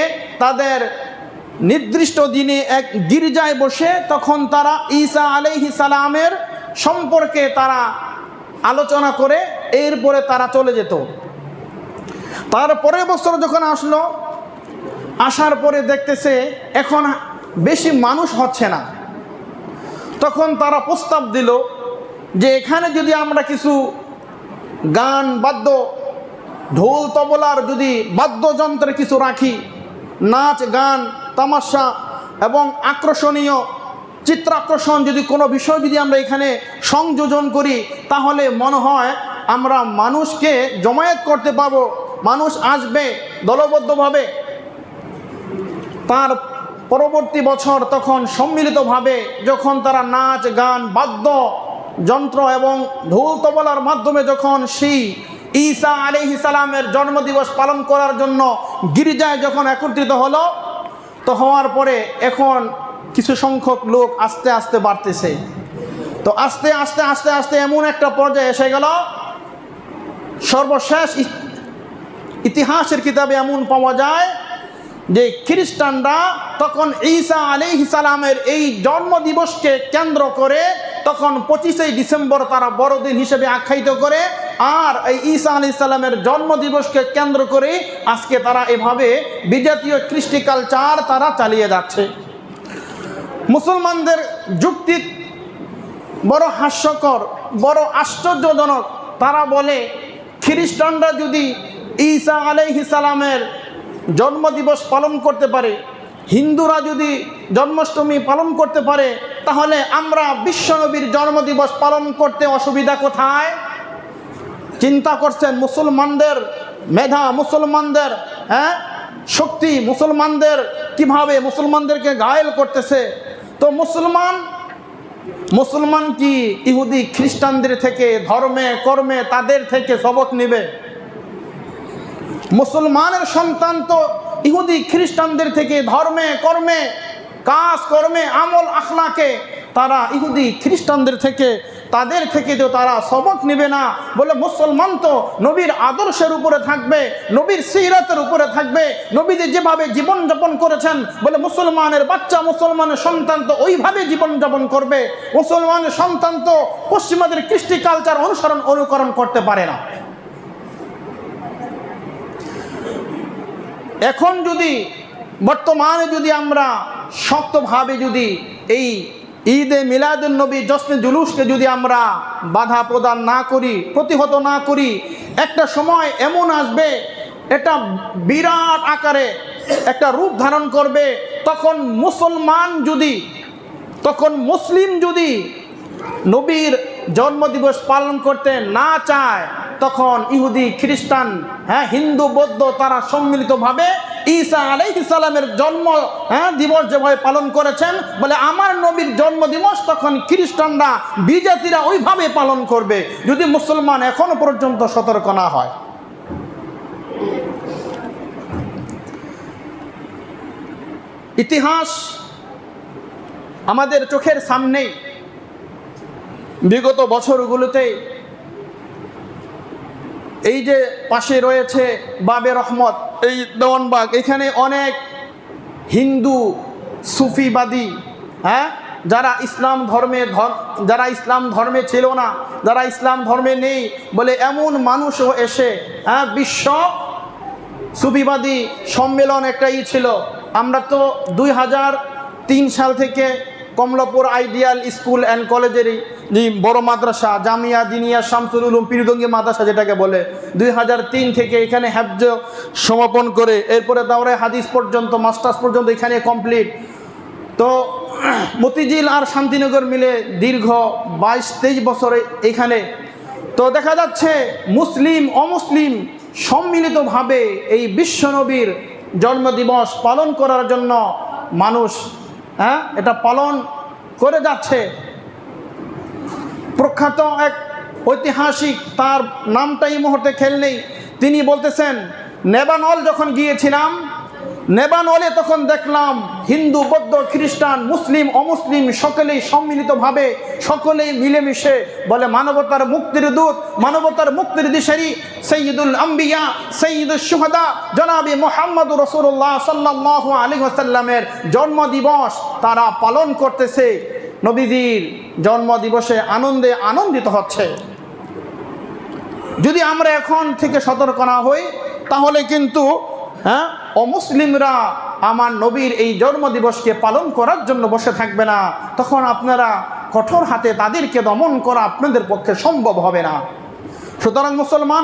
তাদের নির্দিষ্ট দিনে এক গির্জায় বসে তখন তারা ঈসা আলাইহিস সালামের সম্পর্কে তারা আলোচনা করে এরপরে তারা চলে যেত। তার পরের বছর যখন আসলো, আসার পরে দেখতেছে এখন বেশি মানুষ হচ্ছে না। তখন তারা প্রস্তাব দিল যে এখানে যদি আমরা কিছু গান বাদ্য, ঢোল তবলার যদি বাদ্যযন্ত্রের কিছু রাখি, নাচ গান তামাশা এবং আকর্ষণীয় চিত্রাকর্ষণ যদি কোনো বিষয় যদি আমরা এখানে সংযোজন করি, তাহলে মনে হয় আমরা মানুষকে জমায়েত করতে পারবো, মানুষ আসবে দলবদ্ধভাবে। তার পরবর্তী বছর তখন সম্মিলিতভাবে যখন তারা নাচ গান বাদ্য যন্ত্র এবং ঢোল তবলার মাধ্যমে যখন সেই ঈসা আলাইহিস সালামের জন্মদিবস পালন করার জন্য গির্জায় যখন একত্রিত হলো, তো হওয়ার পরে এখন কিছু সংখ্যক লোক আস্তে আস্তে বাড়তেছে। তো আস্তে আস্তে আস্তে আস্তে এমন একটা পর্যায়ে এসে গেল, সর্বশেষ ইতিহাসের কিতাবে এমন পাওয়া যায় যে খ্রিস্টানরা তখন ঈসা আলাইহিস সালামের এই জন্মদিবসকে কেন্দ্র করে তখন 25শে ডিসেম্বর তারা বড়দিন হিসেবে আখ্যায়িত করে। আর এই ঈসা আলাইহিস সালামের জন্মদিবসকে কেন্দ্র করে আজকে তারা এভাবে বিজাতীয় কৃষ্টি কালচার তারা চালিয়ে যাচ্ছে। মুসলমানদের যুক্তি বড় হাস্যকর, বড় আশ্চর্যজনক। তারা বলে খ্রিস্টানরা যদি ঈসা আলাইহিস সালামের জন্মদিবস পালন করতে পারে, হিন্দুরা যদি জন্মাষ্টমী পালন করতে পারে, তাহলে আমরা বিশ্বনবীর জন্মদিবস পালন করতে অসুবিধা কোথায়? চিন্তা করছেন মুসলমানদের মেধা, মুসলমানদের শক্তি, মুসলমানদের কিভাবে মুসলমানদেরকে ঘায়েল করতেছে। তো মুসলমান কি ইহুদি খ্রিস্টানদের থেকে ধর্মে কর্মে তাদের থেকে সবক নেবে? মুসলমানের সন্তান তো ইহুদি খ্রিস্টানদের থেকে ধর্মে কর্মে কাজ কর্মে আমল আখলাকে তারা ইহুদি খ্রিস্টানদের থেকে তাদের থেকে তো তারা সবক নেবে না। বলে মুসলমান তো নবীর আদর্শের উপরে থাকবে, নবীর সিরাতের উপরে থাকবে, নবীজি যেভাবে জীবনযাপন করেছেন, বলে মুসলমানের বাচ্চা মুসলমানের সন্তান তো ওইভাবে জীবনযাপন করবে। মুসলমানের সন্তান তো পশ্চিমাদের কৃষ্টি কালচার অনুকরণ করতে পারে না। এখন যদি বর্তমানে যদি আমরা শক্তভাবে যদি এই ঈদে মিলাদুন নবী জশ্নে জুলুসকে যদি আমরা বাধা প্রদান না করি, প্রতিহত না করি, একটা সময় এমন আসবে এটা বিরাট আকারে একটা রূপ ধারণ করবে। তখন মুসলিম যদি নবীর জন্মদিবস পালন করতে না চায়, তখন ইহুদি খ্রিস্টান হিন্দু বৌদ্ধ তারা সম্মিলিতভাবে ঈসা আলাইহিস সালামের জন্ম দিবস যেভাবে পালন করেছেন, বলে আমার নবীর জন্মদিবস তখন খ্রিস্টানরা বিজাতিরা ওইভাবে পালন করবে, যদি মুসলমান এখনো পর্যন্ত সতর্ক না হয়। ইতিহাস আমাদের চোখের সামনেই বিগত বছরগুলোতে এই যে পাশে রয়েছে বাবে রহমত, এই দেওয়ানবাগ, এখানে অনেক হিন্দু সুফিবাদী যারা ইসলাম ধর্মে ছিল না, যারা ইসলাম ধর্মে নেই, বলে এমন মানুষও এসে বিশ্ব সুফিবাদী সম্মেলন একটাই ছিল। আমরা তো 2003 সাল থেকে কমলাপুর আইডিয়াল স্কুল অ্যান্ড কলেজেরই যে বড় মাদ্রাসা জামিয়া দিনিয়া শামসুল উলুম পীরগঞ্জি মাদ্রাসা যেটাকে বলে, 2003 থেকে এখানে হ্যাফজ সমাপন করে এরপরে দাওরায়ে হাদিস পর্যন্ত মাস্টার্স পর্যন্ত এখানে কমপ্লিট। তো মতিঝিল আর শান্তিনগর মিলে দীর্ঘ 22-23 বছরে এখানে। তো দেখা যাচ্ছে মুসলিম অমুসলিম সম্মিলিতভাবে এই বিশ্বনবীর জন্মদিবস পালন করার জন্য মানুষ এটা পালন করে যাচ্ছে। প্রখ্যাত এক ঐতিহাসিক, তার নামটা এই মুহূর্তে খেল নেই, তিনি বলতেছেন, নেবানল যখন গিয়েছিলাম, নেবানলে তখন দেখলাম হিন্দু বৌদ্ধ খ্রিস্টান মুসলিম অমুসলিম সকলেই সম্মিলিতভাবে সকলেই মিলেমিশে বলে মানবতার মুক্তির দূত, মানবতার মুক্তির দিশারি সৈয়দুল আম্বিয়া সৈয়দুল শুহাদা জনাবি মুহাম্মদুর রাসূলুল্লাহ সাল্লাল্লাহু আলাইহি ওয়াসাল্লামের জন্মদিবস তারা পালন করতেছে। নবীজির জন্মদিবসে আনন্দে আনন্দিত হচ্ছে। যদি আমরা এখন থেকে সতর্ক না হই তাহলে কিন্তু অমুসলিমরা আমার নবীর এই জন্মদিবসকে পালন করার জন্য বসে থাকবে না। তখন আপনারা কঠোর হাতে তাদেরকে দমন করা আপনাদের পক্ষে সম্ভব হবে না। সুতরাং মুসলমান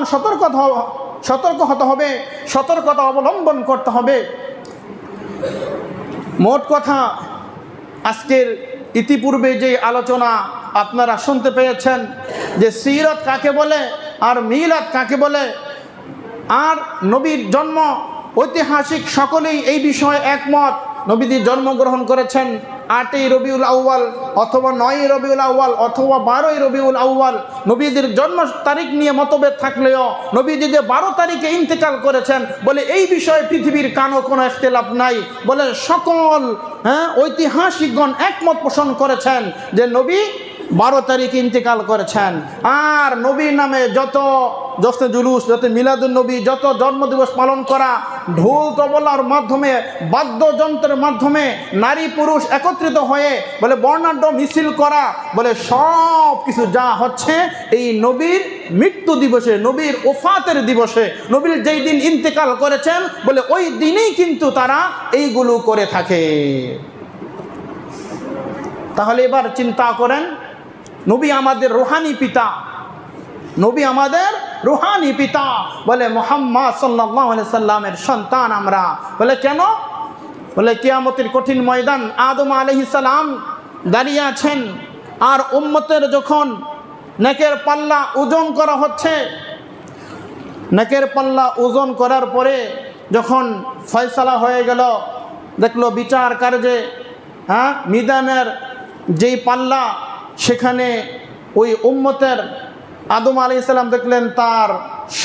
সতর্ক হতে হবে, সতর্কতা অবলম্বন করতে হবে। মোট কথা, আজকের ইতিপূর্বে যে আলোচনা আপনারা শুনতে পেয়েছেন যে সিরাত কাকে বলে আর মিলাদ কাকে বলে, আর নবীর জন্ম ঐতিহাসিক সকলেই এই বিষয়ে একমত। নবীজি জন্মগ্রহণ করেছেন 8ই রবিউল আউয়াল অথবা 9ই রবিউল আউয়াল অথবা 12ই রবিউল আউয়াল। নবীজির জন্ম তারিখ নিয়ে মতভেদ থাকলেও নবীজি যে 12 তারিখে ইন্তেকাল করেছেন বলে এই বিষয়ে পৃথিবীর কোনো ইখতিলাফ নাই। বলে সকল ঐতিহাসিকগণ একমত পোষণ করেছেন যে নবী 12 তারিখে ইন্তেকাল করেছেন। আর নবীর নামে যত জশ্নে জুলুস, যত মিলাদুন নবী, যত জন্মদিবস পালন করা, ঢোল তবলার মাধ্যমে বাদ্যযন্ত্রের মাধ্যমে নারী পুরুষ একত্রিত হয়ে বলে বর্ণাঢ্য মিছিল করা, বলে সব কিছু যা হচ্ছে এই নবীর মৃত্যু দিবসে, নবীর ওফাতের দিবসে, নবীর যেই দিন ইন্তেকাল করেছেন বলে ওই দিনেই কিন্তু তারা এইগুলো করে থাকে। তাহলে এবার চিন্তা করেন, নবী আমাদের রুহানি পিতা, নবী আমাদের রুহানি পিতা, বলে মুহাম্মদ সাল্লাল্লাহু আলাইহি সাল্লামের সন্তান আমরা। বলে কেন? বলে কিয়ামতের কঠিন ময়দান আদম আলাইহিস সালাম দাঁড়িয়ে আছেন, আর উম্মতের যখন নেকের পাল্লা ওজন করা হচ্ছে, নেকের পাল্লা ওজন করার পরে যখন ফয়সালা হয়ে গেল, দেখলো বিচার কার্যে মিজানের যেই পাল্লা, সেখানে ওই উম্মতের আদম আলাইহিস সালাম দেখলেন তার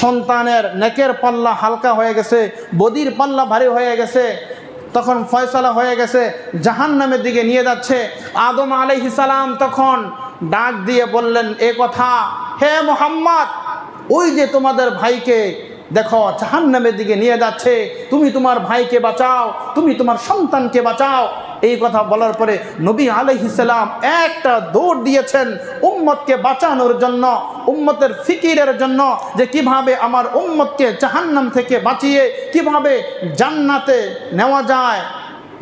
সন্তানের নেকের পাল্লা হালকা হয়ে গেছে, বদির পাল্লা ভারী হয়ে গেছে। তখন ফয়সালা হয়ে গেছে, জাহান্নামের দিকে নিয়ে যাচ্ছে। আদম আলাইহিস সালাম তখন ডাক দিয়ে বললেন এ কথা, হে মুহাম্মদ, ওই যে তোমাদের ভাইকে দেখো জাহান্নামের দিকে নিয়ে যাচ্ছে, তুমি তোমার ভাইকে বাঁচাও, তুমি তোমার সন্তানকে বাঁচাও। এই কথা বলার পরে নবী আলাইহিস সালাম একটা দৌড় দিয়েছেন উম্মতকে বাঁচানোর জন্য, উম্মতের ফিকিরের জন্য, যে কিভাবে আমার উম্মতকে জাহান্নাম থেকে বাঁচিয়ে কিভাবে জান্নাতে নেওয়া যায়।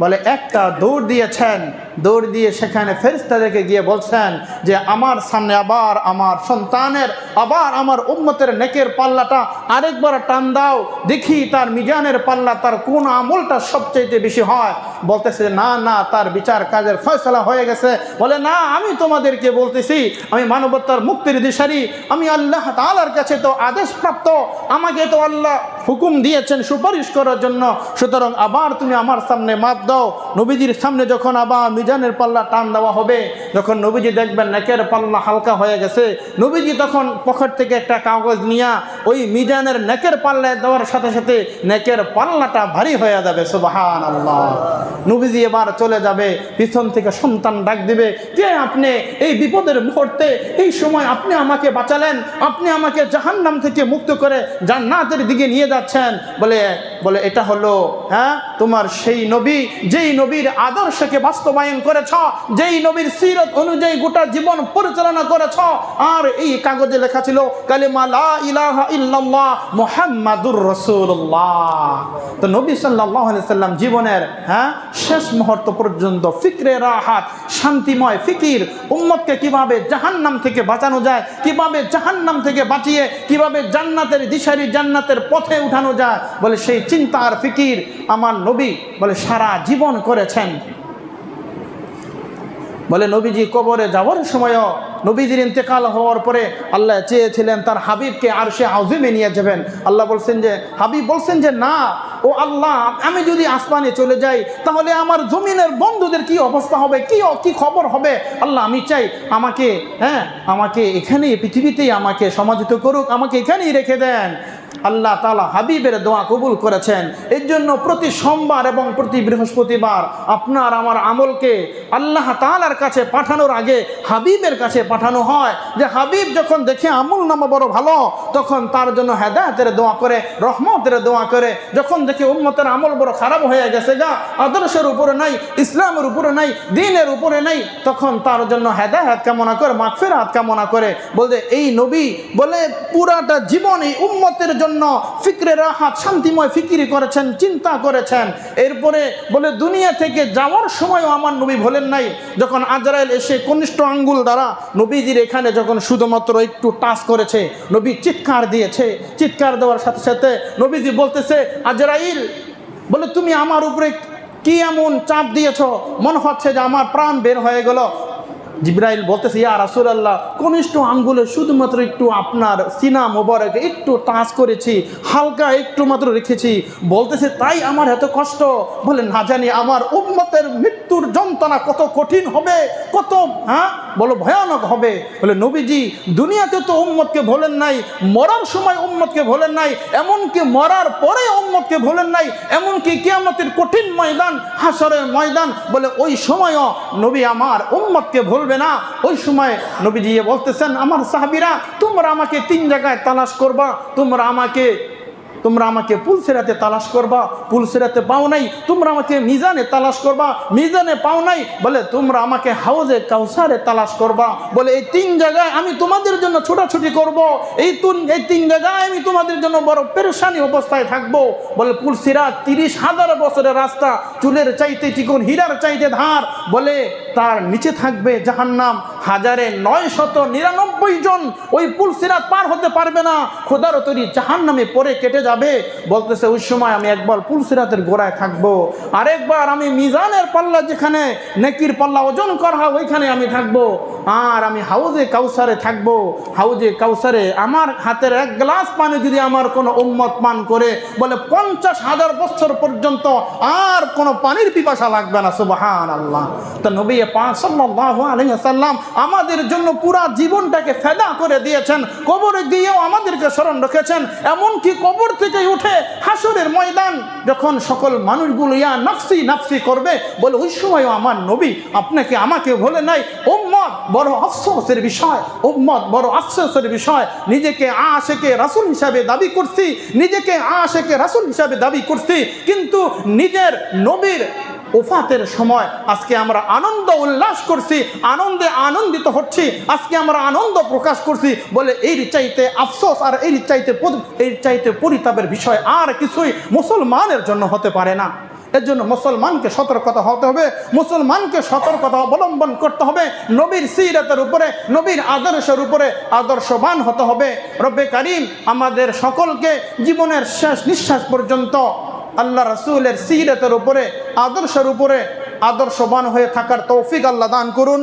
বলে একটা দৌড় দিয়েছেন, দৌড় দিয়ে সেখানে ফেরেশতাদেরকে গিয়ে বলছেন যে আমার সামনে আবার আমার সন্তানের, আবার আমার উম্মতের নেকের পাল্লাটা আরেকবার টান দাও, দেখি তার মিজানের পাল্লা তার কোন আমলটা সবচেয়ে বেশি হয়। বলতেছে না না, তার বিচার কাজের ফয়সালা হয়ে গেছে। বলে না, আমি তোমাদেরকে বলতেছি, আমি মানবতার মুক্তির দিশারি, আমি আল্লাহ তাআলার কাছে তো আদেশপ্রাপ্ত, আমাকে তো আল্লাহ হুকুম দিয়েছেন সুপারিশ করার জন্য, সুতরাং আবার তুমি আমার সামনে মাপ দাও। নবীজির সামনে যখন আবার মিজানের পাল্লা টান দেওয়া হবে, যখন নবীজি দেখবেন নেকের পাল্লা হালকা হয়ে গেছে, নবীজি তখন পকেট থেকে একটা কাগজ নিয়ে ওই মিজানের নেকের পাল্লায় দেওয়ার সাথে সাথে নেকের পাল্লাটা ভারী হয়ে যাবে। সুবহানাল্লাহ। নবীজি এবার চলে যাবে, পিছন থেকে সন্তান ডাক দিবে, কে আপনি? এই বিপদের মুহূর্তে এই সময় আপনি আমাকে বাঁচালেন, আপনি আমাকে জাহান্নাম থেকে মুক্ত করে জান্নাতের দিকে নিয়ে যাচ্ছেন। বলে এটা হলো তোমার সেই নবী, যেই নবীর আদর্শকে বাস্তবায়ন করেছ, যেই নবীর সিরত অনুযায়ী গোটা জীবন পরিচালনা করেছ। আর এই কাগজে লেখা ছিল কালিমা লা ইলাহা ইল্লাল্লাহ মুহাম্মাদুর রাসূলুল্লাহ। তো নবী সাল্লাল্লাহু আলাইহি সাল্লাম জীবনের শেষ মুহূর্ত পর্যন্ত ফিকরে রাহাত, শান্তিময় ফিকির, উম্মতকে কিভাবে জাহান্নাম থেকে বাঁচানো যায়, কিভাবে জাহান্নাম থেকে বাঁচিয়ে কিভাবে জান্নাতের দিশারি, জান্নাতের পথে উঠানো যায়, বলে সেই চিন্তা আর ফিকির আমার নবী সারা জীবন করেছেন। বলে নবীজি কবরে যাওয়ার সময়ও, নবীজির ইন্তেকাল হওয়ার পরে আল্লাহ চেয়েছিলেন তার হাবিবকে আরশে আযিমে নিয়ে যাবেন। আল্লাহ বলছেন যে, হাবিব বলছেন যে না ও আল্লাহ, আমি যদি আসমানে চলে যাই তাহলে আমার জমিনের বন্ধুদের কি অবস্থা হবে, কি খবর হবে? আল্লাহ আমি চাই আমাকে এখানেই, পৃথিবীতেই আমাকে সমাহিত করুক, আমাকে এখানেই রেখে দেন। আল্লাহ তাআলা হাবিবের দোয়া কবুল করেছেন। এর জন্য প্রতি সোমবার এবং প্রতি বৃহস্পতিবার আপনার আমার আমলকে আল্লাহ তাআলার কাছে পাঠানোর আগে হাবিবের কাছে পাঠানো হয়, যে হাবিব যখন দেখে আমল নামা বড় ভালো, তখন তার জন্য হেদায়েতের দোয়া করে, রহমতের দোয়া করে। যখন দেখে উম্মতের আমল বড় খারাপ হয়ে গেছে, আদর্শের উপরে নাই, ইসলামের উপরে নাই, দ্বীনের উপরে নাই, তখন তার জন্য হেদায়েত কামনা করে, মাগফিরাত কামনা করে। বলতে এই নবী পুরাটা জীবন এই উম্মতের জন্য ফিকরে রাহাত, শান্তিময় ফিকিরি করেছেন, চিন্তা করেছেন। এরপরে দুনিয়া থেকে যাওয়ার সময়ও আমার নবী ভোলেন নাই। যখন আজরাইল এসে কনিষ্ঠ আঙ্গুল দ্বারা নবীজির এখানে যখন শুধুমাত্র একটু টাচ করেছে, নবী চিৎকার দিয়েছে। চিৎকার দেওয়ার সাথে সাথে নবীজি বলতেছে, আজরাইল তুমি আমার উপরে কি এমন চাপ দিয়েছ, মনে হচ্ছে যে আমার প্রাণ বের হয়ে গেল। জিবরাইল বলতেছে, ইয়া রাসূলুল্লাহ, কনিষ্ঠ আঙ্গুলে শুধুমাত্র একটু আপনার সিনা মোবারকে একটু টাচ করেছি, হালকা একটু মাত্র রেখেছি। বলতেছে তাই আমার এত কষ্ট? বলে না জানি আমার উম্মতের মৃত্যুর যন্ত্রণা কত কঠিন হবে, কত ভয়ানক হবে। বলে নবীজি দুনিয়াতে তো উম্মতকে ভোলেন নাই, মরার সময় উম্মতকে ভোলেন নাই, এমনকি মরার পরে উম্মতকে ভোলেন নাই, এমনকি কিয়ামতের কঠিন ময়দান, হাসরের ময়দান, ওই সময়ও নবী আমার উম্মতকে ভুলবে না। ওই সময় নবীজি বলতেছেন, আমার সাহাবীরা তোমরা আমাকে 3 জায়গায় তালাশ করবা, তোমরা আমাকে পুলসিরাতে তালাশ করবা, পুলসিরাতে পাও নাই, তোমরা আমাকে মিজানে তালাশ করবা, মিজানে পাও নাই, তোমরা আমাকে হাউজে কাউসারে তালাশ করবা। এই 3 জায়গায় আমি তোমাদের জন্য ছোটাছুটি করব, এই 3 জায়গায় আমি তোমাদের জন্য বড় পেরেশানি অবস্থায় থাকবো। পুলসিরাত 30,000 বছরের রাস্তা, চুলের চাইতে চিকন, হীরার চাইতে ধার। তার নিচে থাকবে জাহান্নাম, 1999 জন ওই পুলসিরাত পার হতে পারবে না, খোদার তৈরি জাহান্নামে পড়ে কেটে যাবে। বলতেছে ওই সময় আমি একবার পুলসিরাতের গোড়ায় থাকবো, আরেকবার আমি মিজানের পাল্লা, যেখানে নেকির পাল্লা ওজন করা হয়, ওইখানে আমি থাকবো, আর আমি হাউজে কাউসারে থাকবো। হাউজে কাউসারে আমার হাতের 1 গ্লাস পানি যদি আমার কোনো উম্মত পান করে, 50,000 বছর পর্যন্ত আর কোনো পানির পিপাসা লাগবে না। সুবহানাল্লাহ। তো নবী পাক সাল্লাল্লাহু আলাইহি ওয়াসাল্লাম আমাদের জন্য পুরা জীবনটাকে ফেদা করে দিয়েছেন। কবরে গিয়েও আমাদেরকে স্মরণ রেখেছেন। এমনকি কবর থেকে উঠে হাসরের ময়দান যখন সকল মানুষগুলো ইয়া নাফসি নাফসি করবে, ওই সময়ও আমার নবী আপনাকে আমাকে ভুলে নাই। উম্মত বড় আফসোসের বিষয়, উম্মত বড় আফসোসের বিষয়। নিজেকে আশিকে রাসূল হিসাবে দাবি করছি, নিজেকে আশিকে রাসূল হিসাবে দাবি করছি, কিন্তু নিজের নবীর ওফাতের সময় আজকে আমরা আনন্দ উল্লাস করছি, আনন্দে আনন্দিত হচ্ছি, আজকে আমরা আনন্দ প্রকাশ করছি। এর চাইতে আফসোস আর এর চাইতে পরিতাপের বিষয় আর কিছুই মুসলমানের জন্য হতে পারে না। এর জন্য মুসলমানকে সতর্কতা হতে হবে, মুসলমানকে সতর্কতা অবলম্বন করতে হবে, নবীর সিরাতের উপরে, নবীর আদর্শের উপরে আদর্শবান হতে হবে। রব্বে কারীম আমাদের সকলকে জীবনের শেষ নিঃশ্বাস পর্যন্ত আল্লাহ রাসূলের সিরাতের উপরে, আদর্শের উপরে আদর্শবান হয়ে থাকার তৌফিক আল্লাহ দান করুন।